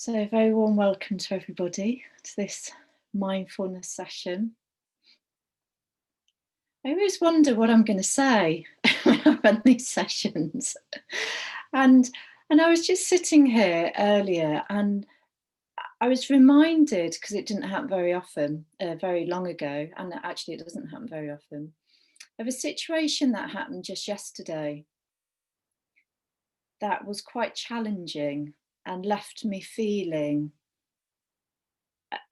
So a very warm welcome to everybody to this mindfulness session. I always wonder what I'm going to say when I run these sessions. And I was just sitting here earlier and I was reminded, because it didn't happen very often, very long ago, and actually it doesn't happen very often, of a situation that happened just yesterday that was quite challenging and left me feeling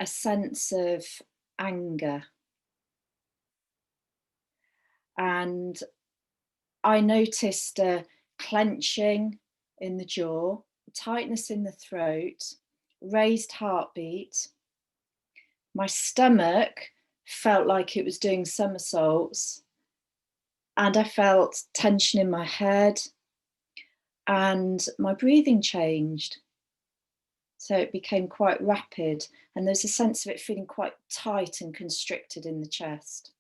a sense of anger. And I noticed a clenching in the jaw, tightness in the throat, raised heartbeat. My stomach felt like it was doing somersaults, and I felt tension in my head, and my breathing changed. So it became quite rapid, and there's a sense of it feeling quite tight and constricted in the chest.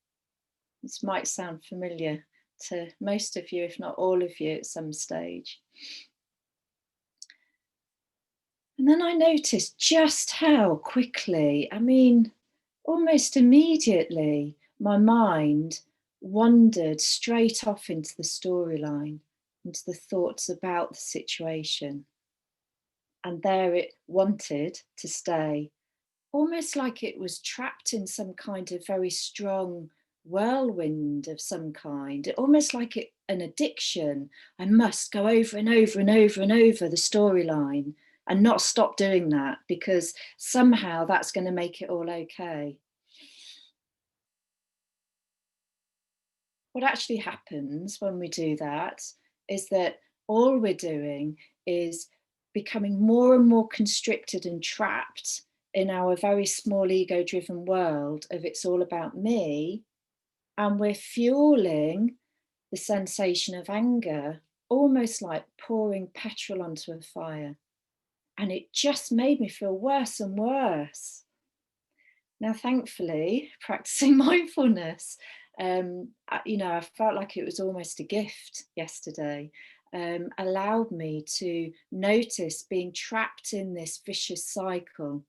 This might sound familiar to most of you, if not all of you, at some stage. And then I noticed just how quickly, almost immediately, my mind wandered straight off into the storyline, into the thoughts about the situation. And there it wanted to stay, almost like it was trapped in some kind of very strong whirlwind of some kind, almost like an addiction. I must go over and over and over and over the storyline and not stop doing that, because somehow that's going to make it all okay. What actually happens when we do that is that all we're doing is becoming more and more constricted and trapped in our very small ego-driven world of it's all about me, and we're fueling the sensation of anger, almost like pouring petrol onto a fire. And it just made me feel worse and worse. Now, thankfully, practicing mindfulness, I felt like it was almost a gift yesterday, allowed me to notice being trapped in this vicious cycle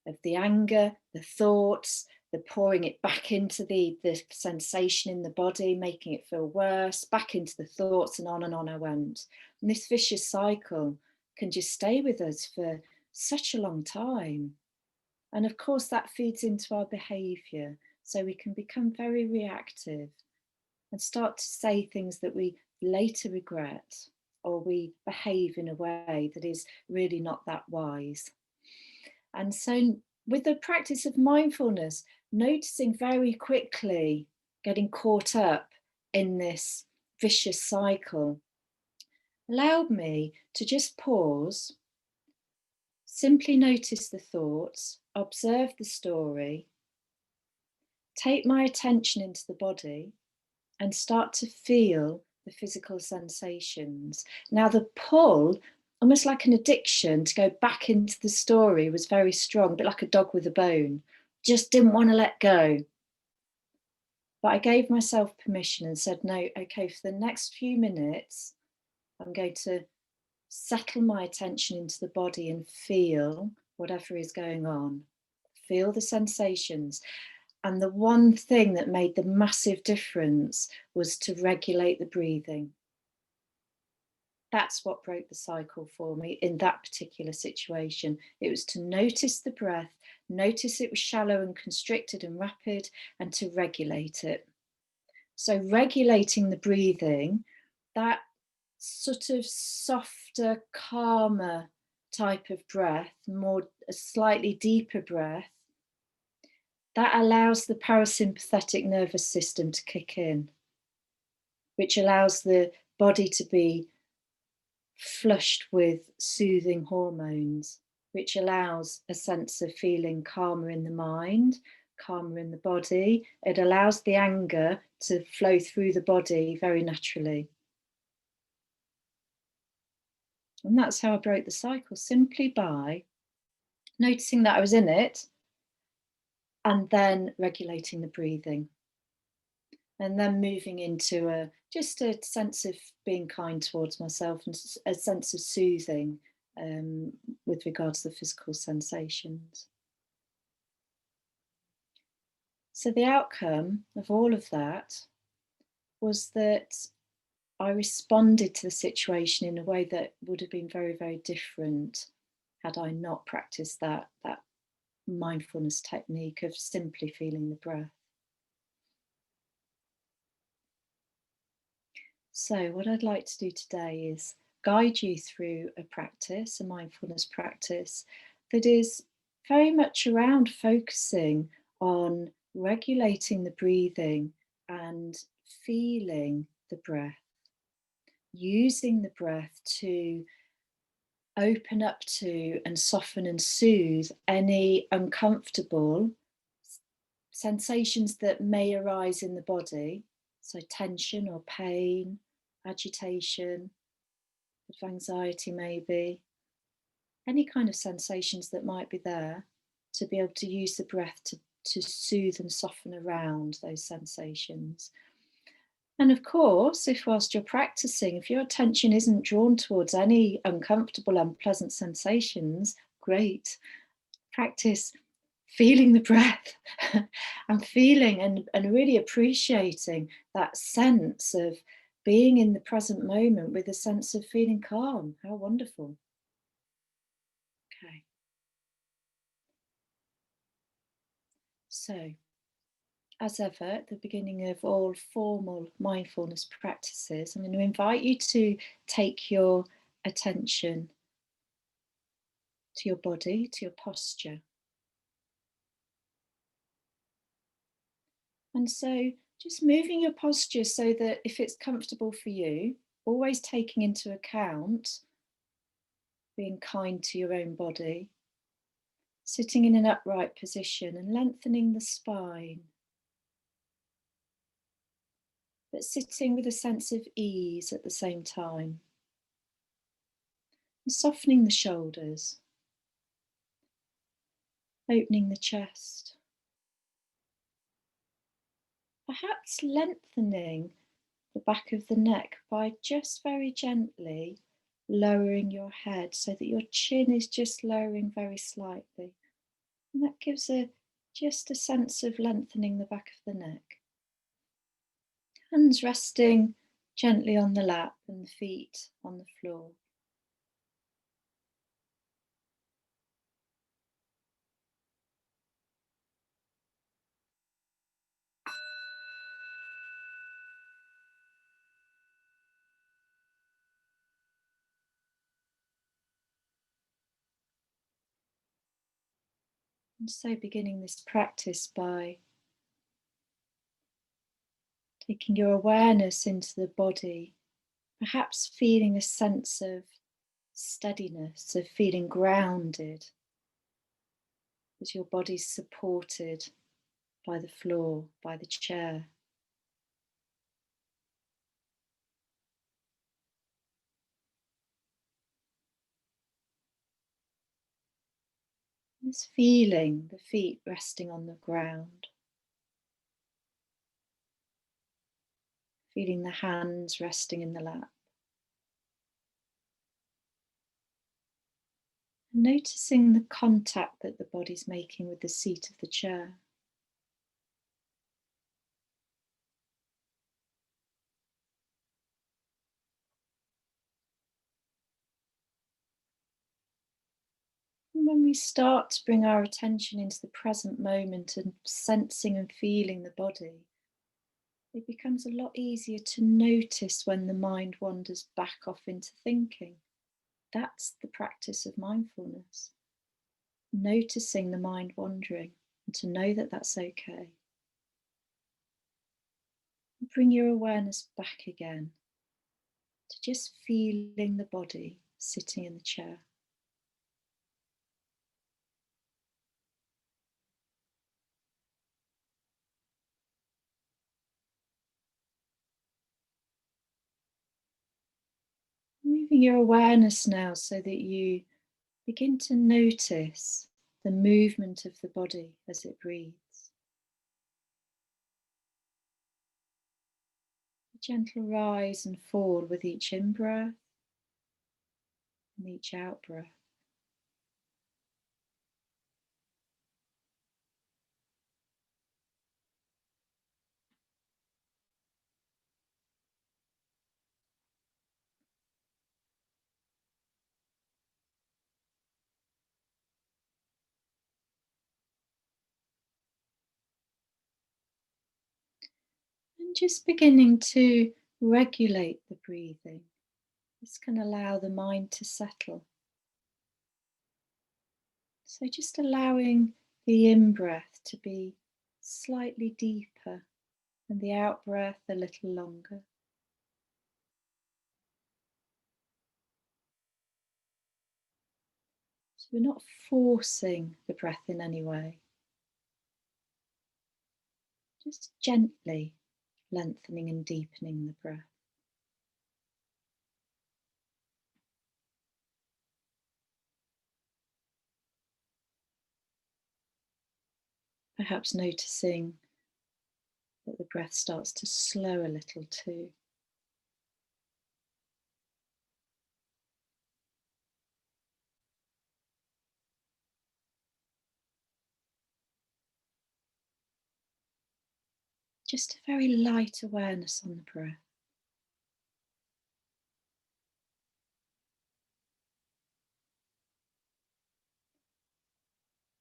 of the anger, the thoughts, the pouring it back into the sensation in the body, making it feel worse, back into the thoughts, and on I went. And this vicious cycle can just stay with us for such a long time. And of course, that feeds into our behaviour. So we can become very reactive and start to say things that we later regret, or we behave in a way that is really not that wise. And so, with the practice of mindfulness, noticing very quickly getting caught up in this vicious cycle allowed me to just pause, simply notice the thoughts, observe the story, take my attention into the body, and start to feel the physical sensations. Now, the pull, almost like an addiction to go back into the story, was very strong, a bit like a dog with a bone. Just didn't want to let go. But I gave myself permission and said, no, okay, for the next few minutes, I'm going to settle my attention into the body and feel whatever is going on. Feel the sensations. And the one thing that made the massive difference was to regulate the breathing. That's what broke the cycle for me in that particular situation. It was to notice the breath, notice it was shallow and constricted and rapid, and to regulate it. So regulating the breathing, that sort of softer, calmer type of breath, a slightly deeper breath, that allows the parasympathetic nervous system to kick in, which allows the body to be flushed with soothing hormones, which allows a sense of feeling calmer in the mind, calmer in the body. It allows the anger to flow through the body very naturally. And that's how I broke the cycle, simply by noticing that I was in it and then regulating the breathing. And then moving into just a sense of being kind towards myself and a sense of soothing with regards to the physical sensations. So the outcome of all of that was that I responded to the situation in a way that would have been very, very different had I not practiced that mindfulness technique of simply feeling the breath. So, what I'd like to do today is guide you through a practice, a mindfulness practice that is very much around focusing on regulating the breathing and feeling the breath, using the breath to open up to and soften and soothe any uncomfortable sensations that may arise in the body. So, tension or pain, agitation, anxiety, maybe, any kind of sensations that might be there, to be able to use the breath to soothe and soften around those sensations. And of course, if whilst you're practicing, if your attention isn't drawn towards any uncomfortable, unpleasant sensations, great. Practice feeling the breath and feeling and really appreciating that sense of being in the present moment with a sense of feeling calm. How wonderful. Okay. So, as ever, at the beginning of all formal mindfulness practices, I'm going to invite you to take your attention to your body, to your posture. And so, just moving your posture so that if it's comfortable for you, always taking into account being kind to your own body, sitting in an upright position and lengthening the spine, but sitting with a sense of ease at the same time, and softening the shoulders, opening the chest, perhaps lengthening the back of the neck by just very gently lowering your head so that your chin is just lowering very slightly. And that gives just a sense of lengthening the back of the neck. Hands resting gently on the lap and the feet on the floor. And so beginning this practice by taking your awareness into the body, perhaps feeling a sense of steadiness, of feeling grounded as your body's supported by the floor, by the chair. This feeling, the feet resting on the ground, feeling the hands resting in the lap. Noticing the contact that the body's making with the seat of the chair. And when we start to bring our attention into the present moment and sensing and feeling the body, it becomes a lot easier to notice when the mind wanders back off into thinking. That's the practice of mindfulness. Noticing the mind wandering and to know that that's okay. Bring your awareness back again to just feeling the body sitting in the chair. Moving your awareness now so that you begin to notice the movement of the body as it breathes. A gentle rise and fall with each in-breath and each out breath. And just beginning to regulate the breathing. This can allow the mind to settle. So just allowing the in-breath to be slightly deeper and the out-breath a little longer. So we're not forcing the breath in any way. Just gently lengthening and deepening the breath. Perhaps noticing that the breath starts to slow a little too. Just a very light awareness on the breath.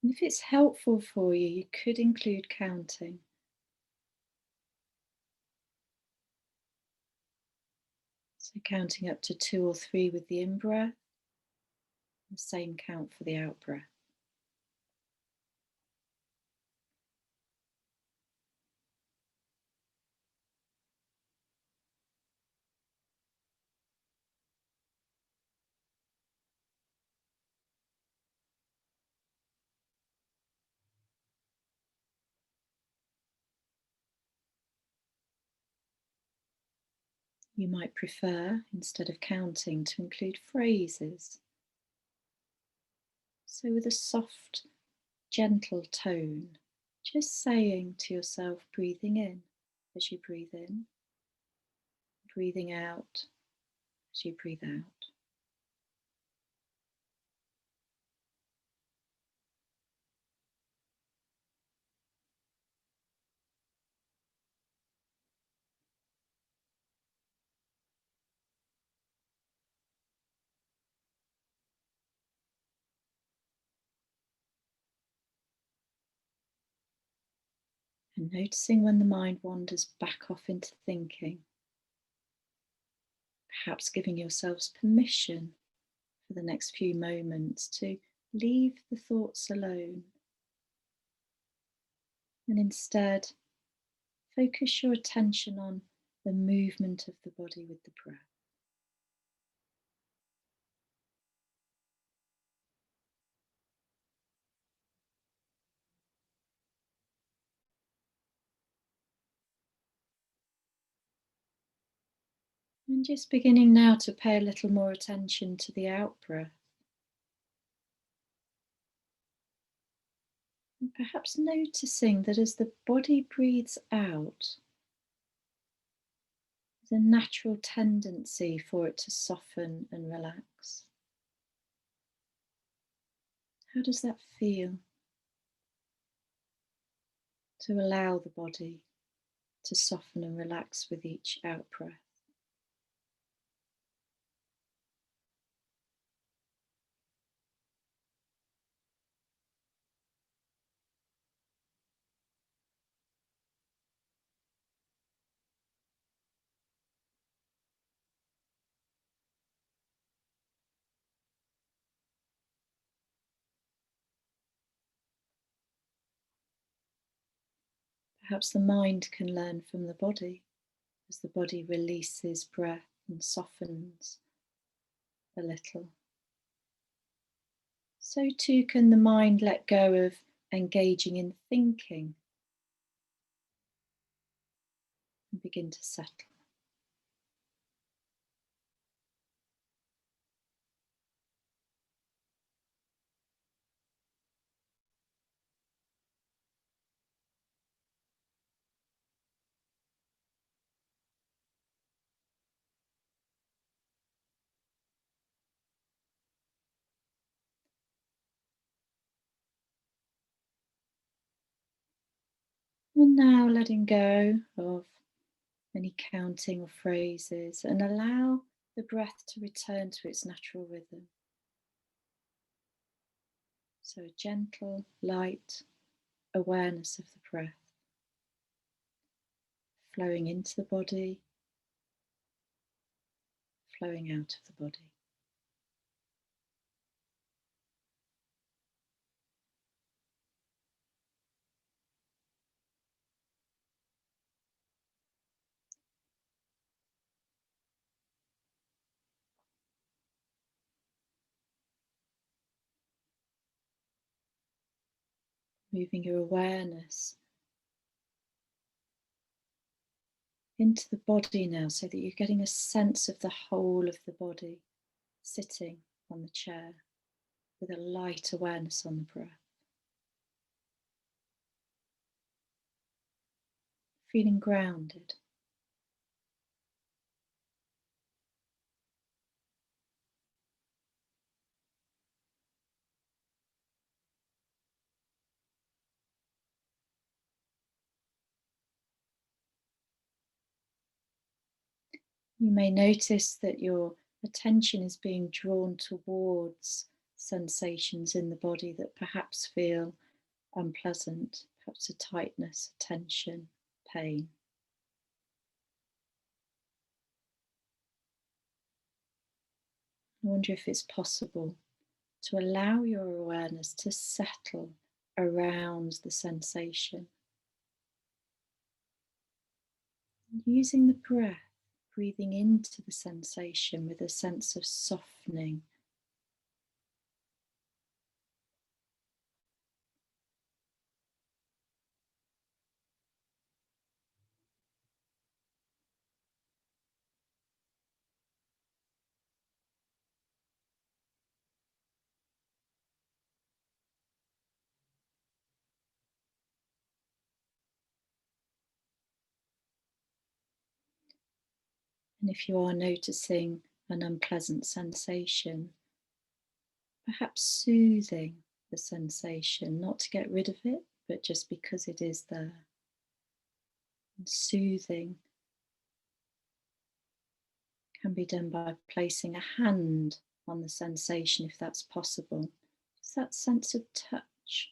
And if it's helpful for you, you could include counting. So counting up to 2 or 3 with the in-breath, the same count for the out-breath. You might prefer, instead of counting, to include phrases. So with a soft, gentle tone, just saying to yourself, breathing in as you breathe in, breathing out as you breathe out. And noticing when the mind wanders back off into thinking, perhaps giving yourselves permission for the next few moments to leave the thoughts alone and instead focus your attention on the movement of the body with the breath. And just beginning now to pay a little more attention to the out breath. And perhaps noticing that as the body breathes out, there's a natural tendency for it to soften and relax. How does that feel? To allow the body to soften and relax with each out breath. Perhaps the mind can learn from the body as the body releases breath and softens a little. So too can the mind let go of engaging in thinking and begin to settle. And now letting go of any counting or phrases and allow the breath to return to its natural rhythm. So a gentle, light awareness of the breath flowing into the body, flowing out of the body. Moving your awareness into the body now so that you're getting a sense of the whole of the body, sitting on the chair with a light awareness on the breath. Feeling grounded. You may notice that your attention is being drawn towards sensations in the body that perhaps feel unpleasant, perhaps a tightness, a tension, pain. I wonder if it's possible to allow your awareness to settle around the sensation. Using the breath, breathing into the sensation with a sense of softening. And if you are noticing an unpleasant sensation, perhaps soothing the sensation, not to get rid of it, but just because it is there. And soothing can be done by placing a hand on the sensation if that's possible. Just that sense of touch,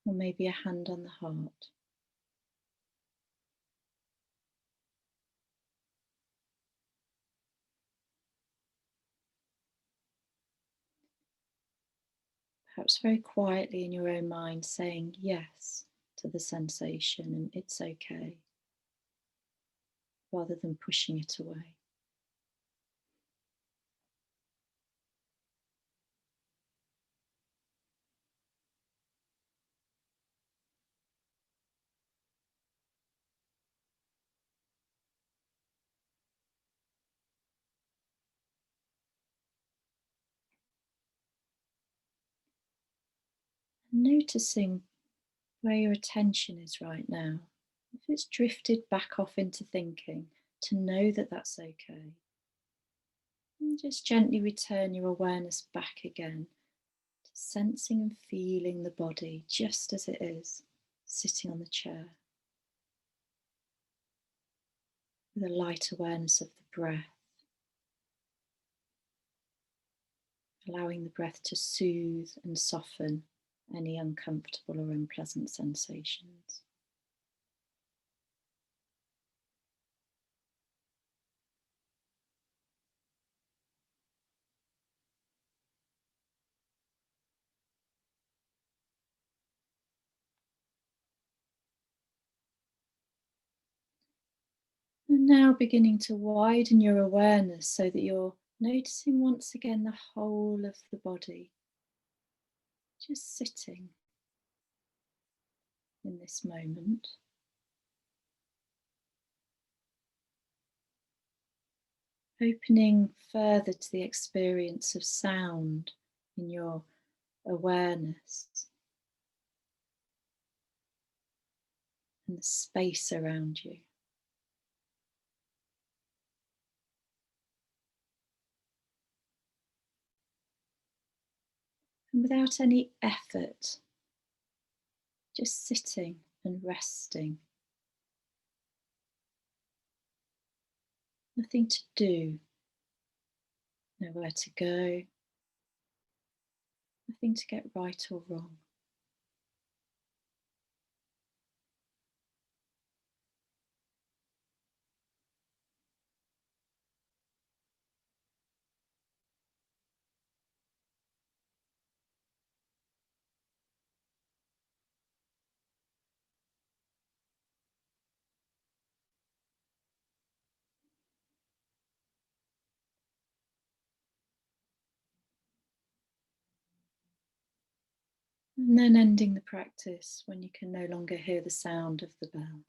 or maybe a hand on the heart. Perhaps very quietly in your own mind saying yes to the sensation and it's okay, rather than pushing it away. Noticing where your attention is right now. If it's drifted back off into thinking, to know that that's okay. And just gently return your awareness back again to sensing and feeling the body just as it is, sitting on the chair, with a light awareness of the breath, allowing the breath to soothe and soften any uncomfortable or unpleasant sensations. And now beginning to widen your awareness so that you're noticing once again the whole of the body, just sitting in this moment. Opening further to the experience of sound in your awareness and the space around you. And without any effort, just sitting and resting. Nothing to do, nowhere to go, nothing to get right or wrong. And then ending the practice when you can no longer hear the sound of the bell.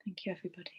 Thank you, everybody.